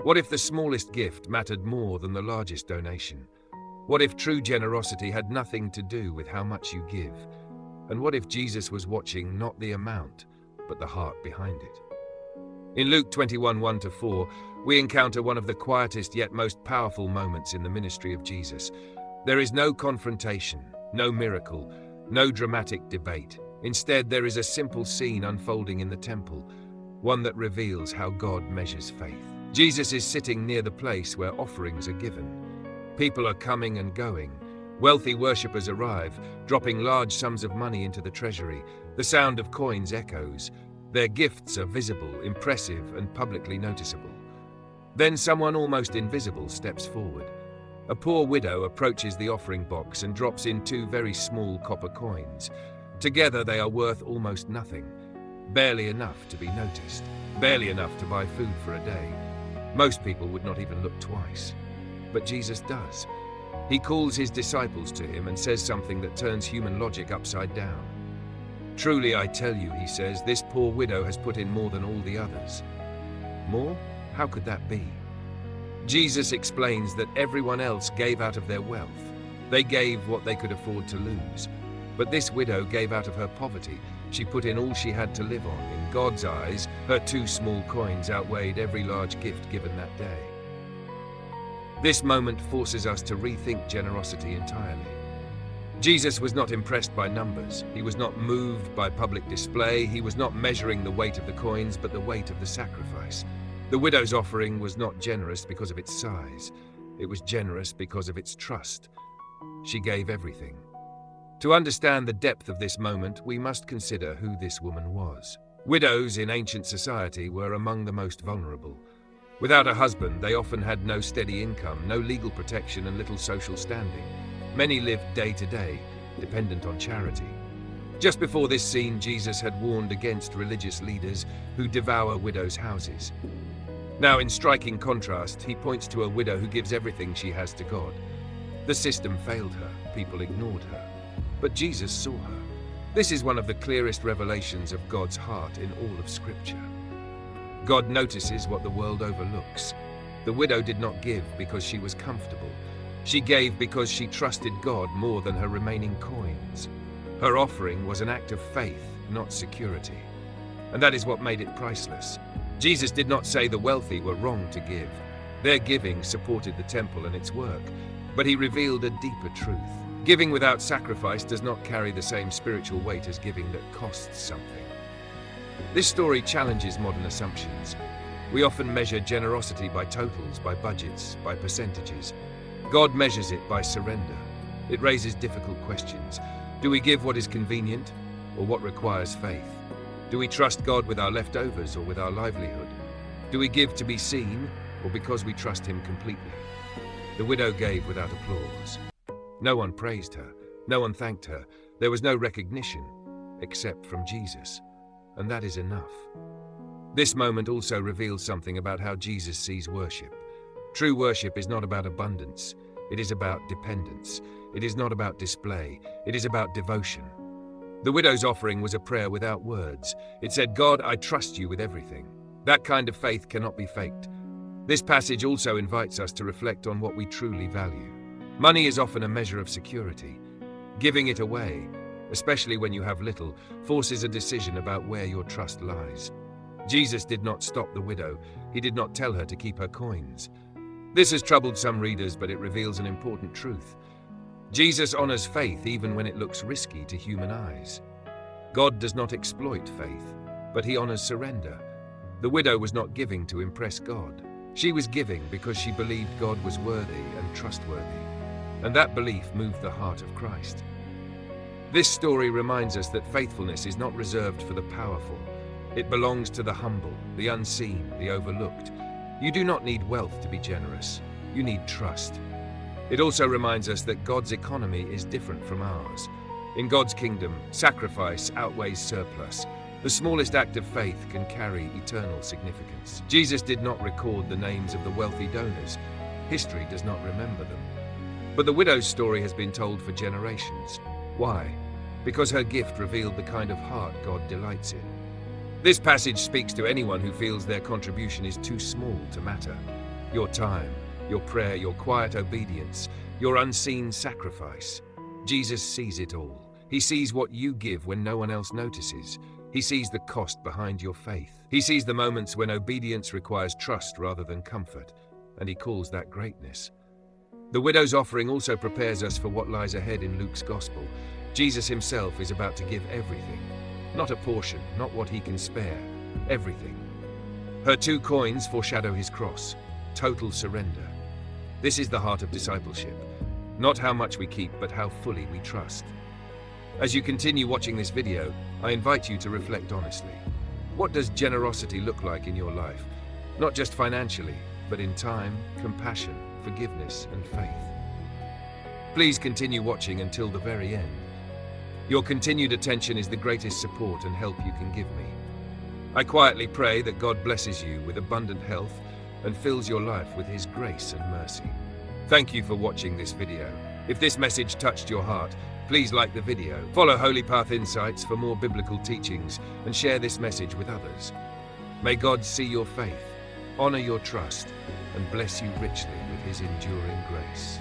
What if the smallest gift mattered more than the largest donation? What if true generosity had nothing to do with how much you give? And what if Jesus was watching not the amount, but the heart behind it? In Luke 21:1-4, we encounter one of the quietest yet most powerful moments in the ministry of Jesus. There is no confrontation, no miracle, no dramatic debate. Instead, there is a simple scene unfolding in the temple, one that reveals how God measures faith. Jesus is sitting near the place where offerings are given. People are coming and going. Wealthy worshippers arrive, dropping large sums of money into the treasury. The sound of coins echoes. Their gifts are visible, impressive, and publicly noticeable. Then someone almost invisible steps forward. A poor widow approaches the offering box and drops in 2 very small copper coins. Together they are worth almost nothing, barely enough to be noticed, barely enough to buy food for a day. Most people would not even look twice. But Jesus does. He calls his disciples to him and says something that turns human logic upside down. "Truly I tell you," he says, "this poor widow has put in more than all the others." More? How could that be? Jesus explains that everyone else gave out of their wealth. They gave what they could afford to lose. But this widow gave out of her poverty. She put in all she had to live on. In God's eyes, her 2 small coins outweighed every large gift given that day. This moment forces us to rethink generosity entirely. Jesus was not impressed by numbers. He was not moved by public display. He was not measuring the weight of the coins, but the weight of the sacrifice. The widow's offering was not generous because of its size. It was generous because of its trust. She gave everything. To understand the depth of this moment, we must consider who this woman was. Widows in ancient society were among the most vulnerable. Without a husband, they often had no steady income, no legal protection, and little social standing. Many lived day to day, dependent on charity. Just before this scene, Jesus had warned against religious leaders who devour widows' houses. Now, in striking contrast, he points to a widow who gives everything she has to God. The system failed her, people ignored her, but Jesus saw her. This is one of the clearest revelations of God's heart in all of Scripture. God notices what the world overlooks. The widow did not give because she was comfortable. She gave because she trusted God more than her remaining coins. Her offering was an act of faith, not security. And that is what made it priceless. Jesus did not say the wealthy were wrong to give. Their giving supported the temple and its work, but he revealed a deeper truth. Giving without sacrifice does not carry the same spiritual weight as giving that costs something. This story challenges modern assumptions. We often measure generosity by totals, by budgets, by percentages. God measures it by surrender. It raises difficult questions. Do we give what is convenient, or what requires faith? Do we trust God with our leftovers or with our livelihood? Do we give to be seen, or because we trust him completely? The widow gave without applause. No one praised her. No one thanked her. There was no recognition, except from Jesus. And that is enough. This moment also reveals something about how Jesus sees worship. True worship is not about abundance. It is about dependence. It is not about display. It is about devotion. The widow's offering was a prayer without words. It said, "God, I trust you with everything." That kind of faith cannot be faked. This passage also invites us to reflect on what we truly value. Money is often a measure of security. Giving it away, especially when you have little, forces a decision about where your trust lies. Jesus did not stop the widow. He did not tell her to keep her coins. This has troubled some readers, but it reveals an important truth. Jesus honors faith even when it looks risky to human eyes. God does not exploit faith, but he honors surrender. The widow was not giving to impress God. She was giving because she believed God was worthy and trustworthy, and that belief moved the heart of Christ. This story reminds us that faithfulness is not reserved for the powerful. It belongs to the humble, the unseen, the overlooked. You do not need wealth to be generous. You need trust. It also reminds us that God's economy is different from ours. In God's kingdom, sacrifice outweighs surplus. The smallest act of faith can carry eternal significance. Jesus did not record the names of the wealthy donors. History does not remember them. But the widow's story has been told for generations. Why? Because her gift revealed the kind of heart God delights in. This passage speaks to anyone who feels their contribution is too small to matter. Your time, your prayer, your quiet obedience, your unseen sacrifice. Jesus sees it all. He sees what you give when no one else notices. He sees the cost behind your faith. He sees the moments when obedience requires trust rather than comfort, and he calls that greatness. The widow's offering also prepares us for what lies ahead in Luke's gospel. Jesus himself is about to give everything. Not a portion, not what he can spare, everything. Her 2 coins foreshadow his cross, total surrender. This is the heart of discipleship. Not how much we keep, but how fully we trust. As you continue watching this video, I invite you to reflect honestly. What does generosity look like in your life? Not just financially, but in time, compassion, forgiveness, and faith. Please continue watching until the very end. Your continued attention is the greatest support and help you can give me. I quietly pray that God blesses you with abundant health and fills your life with His grace and mercy. Thank you for watching this video. If this message touched your heart, please like the video, follow Holy Path Insights for more biblical teachings, and share this message with others. May God see your faith, honor your trust, and bless you richly with His enduring grace.